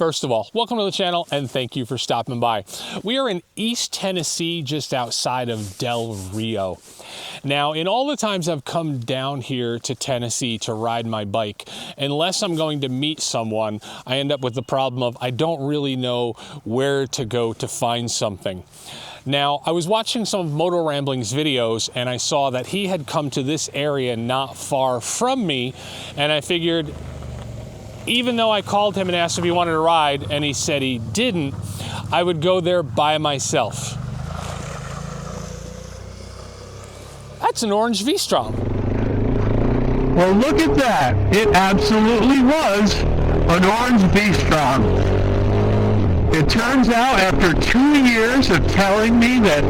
First of all, welcome to the channel and thank you for stopping by. We are in East Tennessee, just outside of Del Rio. Now, in all the times I've come down here to Tennessee to ride my bike, unless I'm going to meet someone, I end up with the problem of I don't really know where to go to find something. Now, I was watching some of Motoramblings videos and I saw that he had come to this area not far from me, and I figured, even though I called him and asked if he wanted to ride and he said he didn't, I would go there by myself. That's an orange V-Strom. Well, look at that. It absolutely was an orange V-Strom. It turns out after 2 years of telling me that,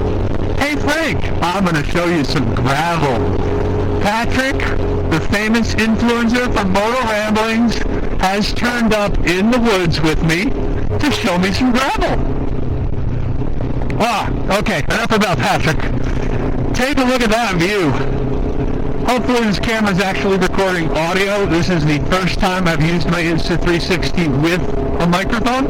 hey Frank, I'm going to show you some gravel, Patrick, the famous influencer from Motoramblings, has turned up in the woods with me to show me some gravel. Okay, enough about Patrick. Take a look at that view. Hopefully this camera is actually recording audio. This is the first time I've used my Insta360 with a microphone.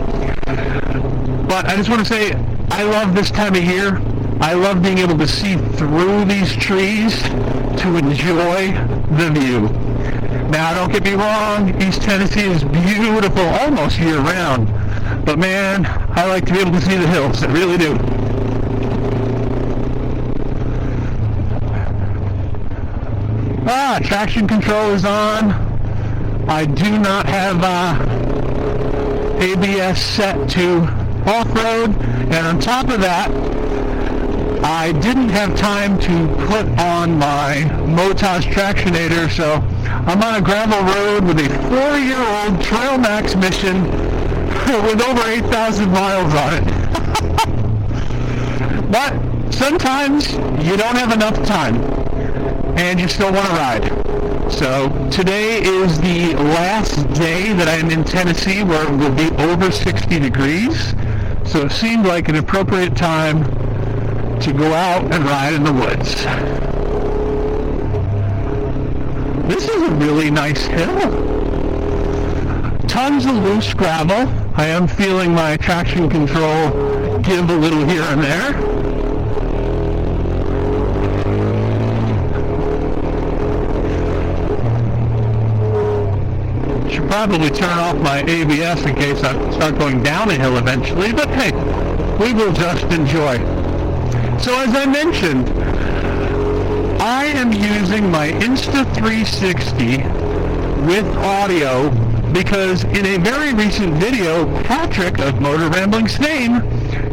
But I just want to say, I love this time of year. I love being able to see through these trees to enjoy the view. Now, don't get me wrong, East Tennessee is beautiful almost year-round. But man, I like to be able to see the hills. I really do. Traction control is on. I do not have ABS set to off-road, and on top of that, I didn't have time to put on my Motos Tractionator, so I'm on a gravel road with a 4-year-old Trail Max Mission with over 8,000 miles on it. But sometimes you don't have enough time and you still want to ride. So today is the last day that I'm in Tennessee where it will be over 60 degrees. So it seemed like an appropriate time to go out and ride in the woods. This is a really nice hill. Tons of loose gravel. I am feeling my traction control give a little here and there. Should probably turn off my ABS in case I start going down a hill eventually, but hey, we will just enjoy. So as I mentioned, I am using my Insta360 with audio because in a very recent video, Patrick of Motoramblings fame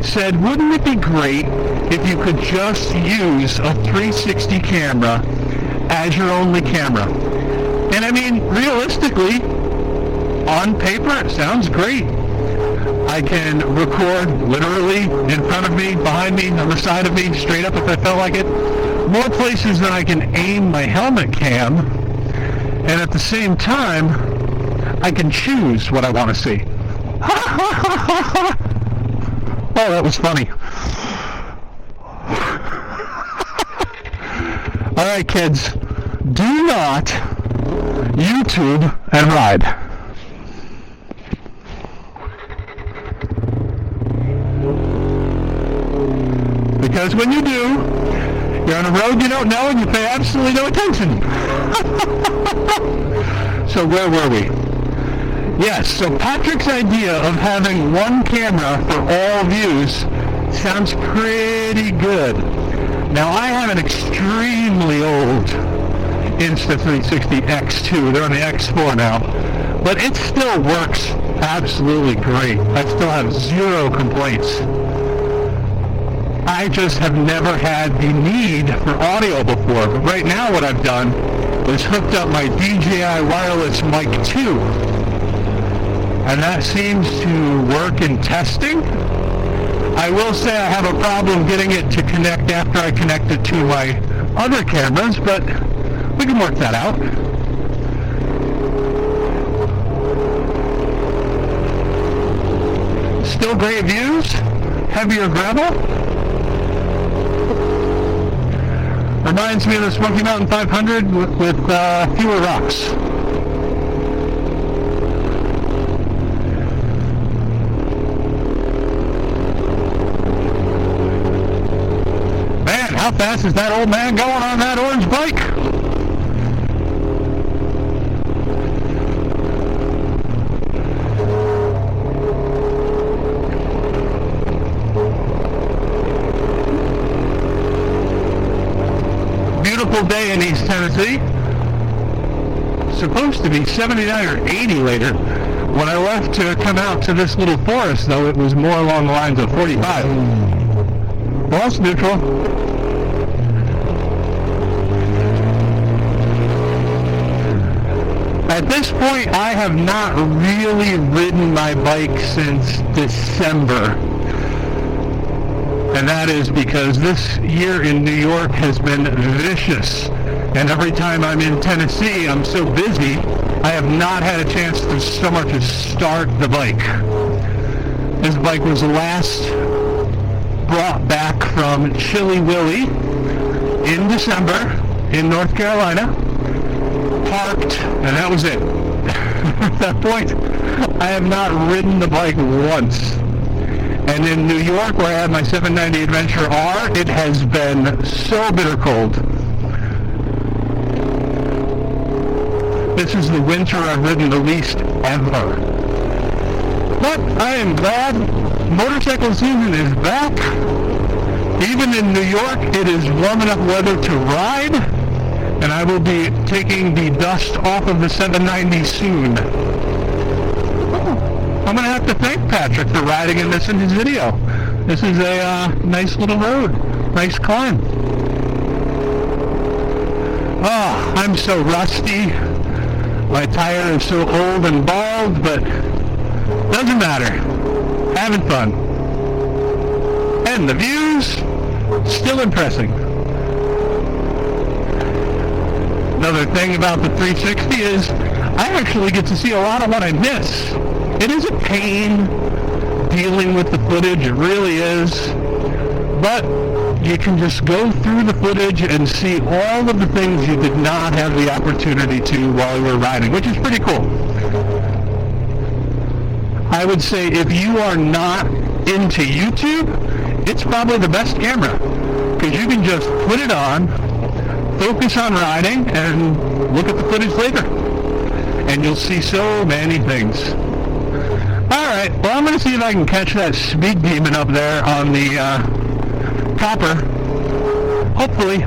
said, wouldn't it be great if you could just use a 360 camera as your only camera? And I mean, realistically, on paper, it sounds great. I can record literally in front of me, behind me, on the side of me, straight up if I felt like it. More places than I can aim my helmet cam. And at the same time, I can choose what I want to see. Oh, that was funny. All right, kids, do not YouTube and ride. Because when you do, you're on a road you don't know and you pay absolutely no attention. So where were we? Yes, so Patrick's idea of having one camera for all views sounds pretty good. Now I have an extremely old Insta360 X2. They're on the X4 now. But it still works absolutely great. I still have zero complaints. I just have never had the need for audio before. But right now what I've done is hooked up my DJI wireless mic 2. And that seems to work in testing. I will say I have a problem getting it to connect after I connect it to my other cameras, but we can work that out. Still great views, heavier gravel. Reminds me of the Smoky Mountain 500 with fewer rocks. How fast is that old man going on that orange bike? Beautiful day in East Tennessee. Supposed to be 79 or 80 later. When I left to come out to this little forest, though, it was more along the lines of 45. Well, it's neutral. At this point, I have not really ridden my bike since December. And that is because this year in New York has been vicious. And every time I'm in Tennessee, I'm so busy, I have not had a chance to so much as start the bike. This bike was last brought back from Chilly Willy in December in North Carolina, parked, and that was it. At that point, I have not ridden the bike once. And in New York, where I had my 790 Adventure R, it has been so bitter cold. This is the winter I've ridden the least ever. But I am glad motorcycle season is back. Even in New York, it is warm enough weather to ride, and I will be taking the dust off of the 790 soon. I'm going to have to thank Patrick for riding in this in his video. This is a nice little road, nice climb. Oh, I'm so rusty. My tire is so old and bald, but doesn't matter. Having fun. And the views, still impressing. Another thing about the 360 is I actually get to see a lot of what I miss. It is a pain dealing with the footage, it really is. But you can just go through the footage and see all of the things you did not have the opportunity to while you were riding, which is pretty cool. I would say if you are not into YouTube, it's probably the best camera, because you can just put it on, focus on riding, and look at the footage later. And you'll see so many things. Alright, well, I'm going to see if I can catch that speed demon up there on the copper. Hopefully.